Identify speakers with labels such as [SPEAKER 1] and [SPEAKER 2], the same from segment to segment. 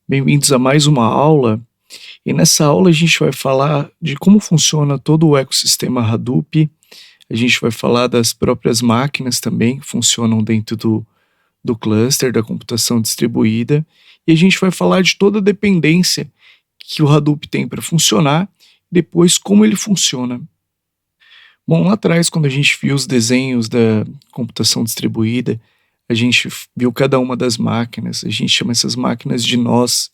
[SPEAKER 1] Bem-vindos a mais uma aula. E nessa aula a gente vai falar de como funciona todo o ecossistema Hadoop. A gente vai falar das próprias máquinas também que funcionam dentro do cluster da computação distribuída. E a gente vai falar de toda a dependência que o Hadoop tem para funcionar, depois como ele funciona. Bom, lá atrás, quando a gente viu os desenhos da computação distribuída, a gente viu cada uma das máquinas, a gente chama essas máquinas de nós.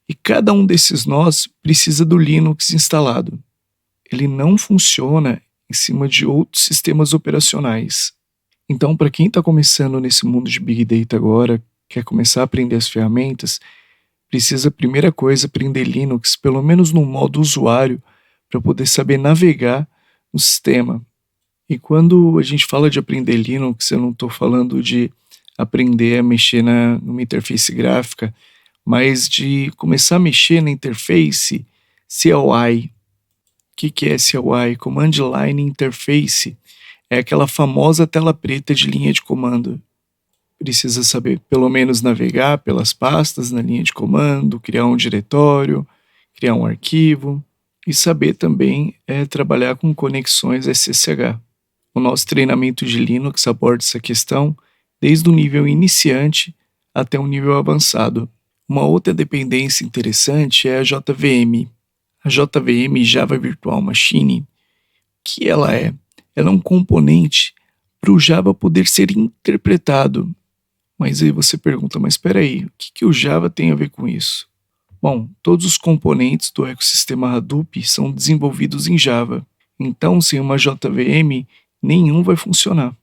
[SPEAKER 1] E cada um desses nós precisa do Linux instalado. Ele não funciona em cima de outros sistemas operacionais. Então, para quem está começando nesse mundo de Big Data agora, quer começar a aprender as ferramentas, precisa, primeira coisa, aprender Linux, pelo menos no modo usuário, para poder saber navegar no sistema. E quando a gente fala de aprender Linux, eu não estou falando de aprender a mexer numa interface gráfica, mas de começar a mexer na interface CLI. O que é CLI? Command Line Interface. É aquela famosa tela preta de linha de comando. Precisa saber pelo menos navegar pelas pastas na linha de comando, criar um diretório, criar um arquivo e saber também trabalhar com conexões SSH. O nosso treinamento de Linux aborda essa questão desde o nível iniciante até o nível avançado. Uma outra dependência interessante é a JVM. A JVM, Java Virtual Machine, o que ela é? Ela é um componente para o Java poder ser interpretado. Mas aí você pergunta, mas espera aí, o que o Java tem a ver com isso? Bom, todos os componentes do ecossistema Hadoop são desenvolvidos em Java. Então, sem uma JVM, nenhum vai funcionar.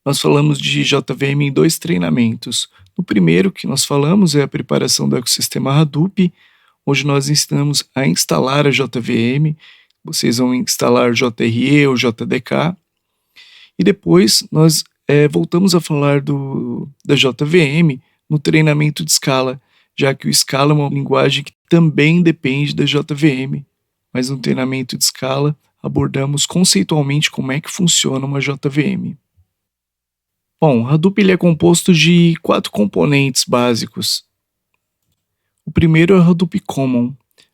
[SPEAKER 1] Nós falamos de JVM em 2 treinamentos. No primeiro que nós falamos é a preparação do ecossistema Hadoop, onde nós ensinamos a instalar a JVM. Vocês vão instalar JRE ou JDK. E depois nós voltamos a falar da JVM no treinamento de Scala, já que o Scala é uma linguagem que também depende da JVM. Mas no treinamento de Scala abordamos conceitualmente como é que funciona uma JVM. Bom, o Hadoop ele é composto de 4 componentes básicos. O primeiro é o Hadoop Common.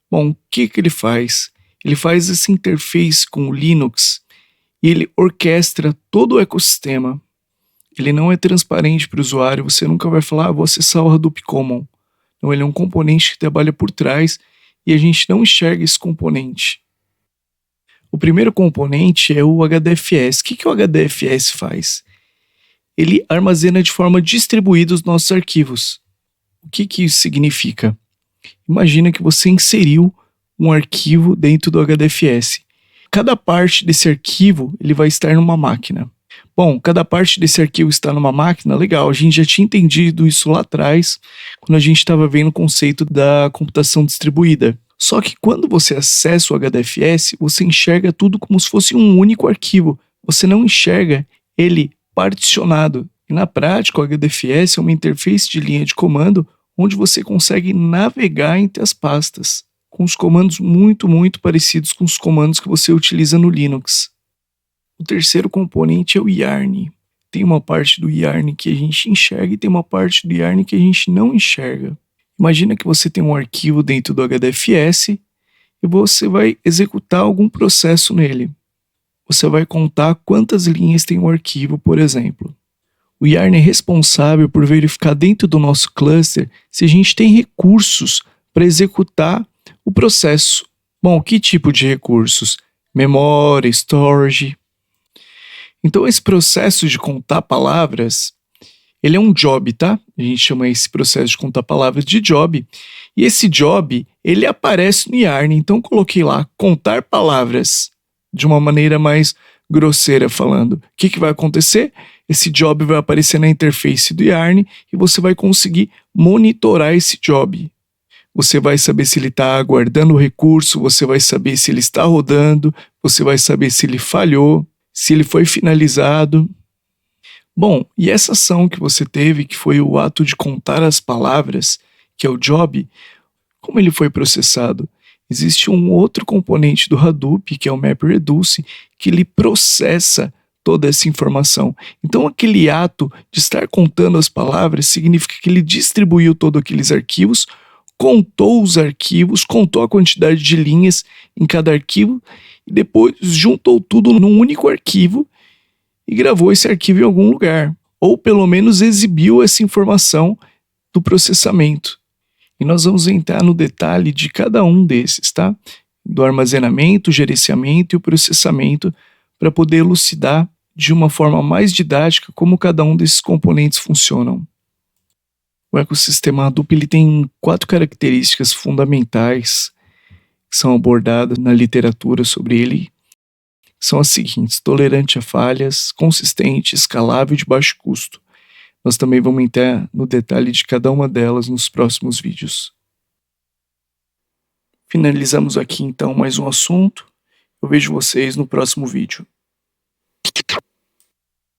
[SPEAKER 1] Bom, o que ele faz? Ele faz essa interface com o Linux e ele orquestra todo o ecossistema. Ele não é transparente para o usuário, você nunca vai falar, vou acessar o Hadoop Common. Não, ele é um componente que trabalha por trás e a gente não enxerga esse componente. O primeiro componente é o HDFS. O que o HDFS faz? Ele armazena de forma distribuída os nossos arquivos. O que isso significa? Imagina que você inseriu um arquivo dentro do HDFS. Cada parte desse arquivo ele vai estar numa máquina. Bom, cada parte desse arquivo está numa máquina, legal, a gente já tinha entendido isso lá atrás, quando a gente estava vendo o conceito da computação distribuída. Só que quando você acessa o HDFS, você enxerga tudo como se fosse um único arquivo. Você não enxerga ele particionado. E na prática, o HDFS é uma interface de linha de comando onde você consegue navegar entre as pastas, com os comandos muito parecidos com os comandos que você utiliza no Linux. O terceiro componente é o Yarn. Tem uma parte do Yarn que a gente enxerga e tem uma parte do Yarn que a gente não enxerga. Imagina que você tem um arquivo dentro do HDFS e você vai executar algum processo nele. Você vai contar quantas linhas tem o arquivo, por exemplo. O Yarn é responsável por verificar dentro do nosso cluster se a gente tem recursos para executar o processo. Bom, que tipo de recursos? Memória, storage. Então esse processo de contar palavras, ele é um job, tá? A gente chama esse processo de contar palavras de job. E esse job, ele aparece no Yarn. Então coloquei lá, contar palavras, de uma maneira mais grosseira falando. O que vai acontecer? Esse job vai aparecer na interface do Yarn e você vai conseguir monitorar esse job. Você vai saber se ele está aguardando o recurso, você vai saber se ele está rodando, você vai saber se ele falhou, se ele foi finalizado. Bom, e essa ação que você teve, que foi o ato de contar as palavras, que é o job, como ele foi processado? Existe um outro componente do Hadoop, que é o MapReduce, que ele processa toda essa informação. Então aquele ato de estar contando as palavras significa que ele distribuiu todos aqueles arquivos contou os arquivos, contou a quantidade de linhas em cada arquivo e depois juntou tudo num único arquivo e gravou esse arquivo em algum lugar, ou pelo menos exibiu essa informação do processamento. E nós vamos entrar no detalhe de cada um desses, tá? Do armazenamento, o gerenciamento e o processamento, para poder elucidar de uma forma mais didática como cada um desses componentes funcionam. O ecossistema Hadoop ele tem 4 características fundamentais que são abordadas na literatura sobre ele. São as seguintes: tolerante a falhas, consistente, escalável e de baixo custo. Nós também vamos entrar no detalhe de cada uma delas nos próximos vídeos. Finalizamos aqui então mais um assunto. Eu vejo vocês no próximo vídeo.